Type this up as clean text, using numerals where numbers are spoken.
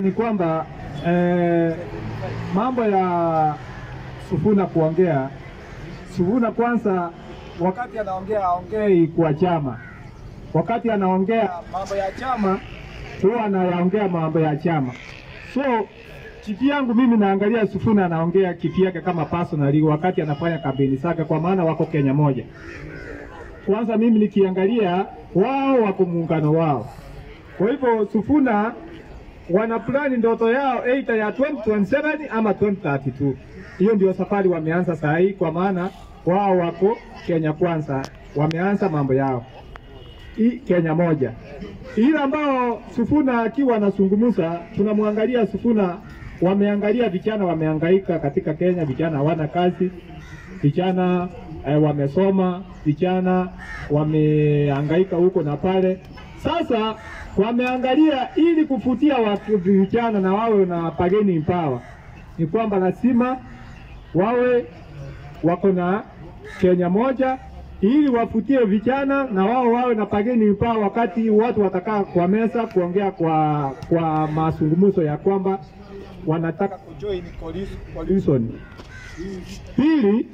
Ni kwamba mambo ya Sifuna kuongea, Sifuna kwanza wakati anaongea aongei kwa chama. Wakati anaongea mambo ya chama, huwa anaongea mambo ya chama. So kipi yangu mimi naangalia Sifuna anaongea kipi yake kama personally wakati anafanya kampeni zake, kwa maana wako Kenya moja. Kwanza mimi nikiangalia wao wako muungano wao. Kwa hivyo Sifuna wana plani ndoto yao either ya 2027 ama 2032. Hiyo ndio safari wameanza saa hii, kwa maana wao wako Kenya kwanza, wameanza mambo yao Kenya moja. Ile ambao Sifuna akiwa anazungumza, tunamwangalia Sifuna, wameangalia vijana wamehangaika katika Kenya, vijana hawana kazi, vijana wamesoma, vijana wamehangaika huko na pale. Sasa wameangalia ili kufutia watu vijana na wawe na bargaining power, ni kwamba lazima wawe wako na Kenya moja ili wafutie vijana na wao wawe na bargaining power wakati watu watakaa kwa meza kuongea kwa mazungumzo ya kwamba wanataka kujoin coalition. Pili,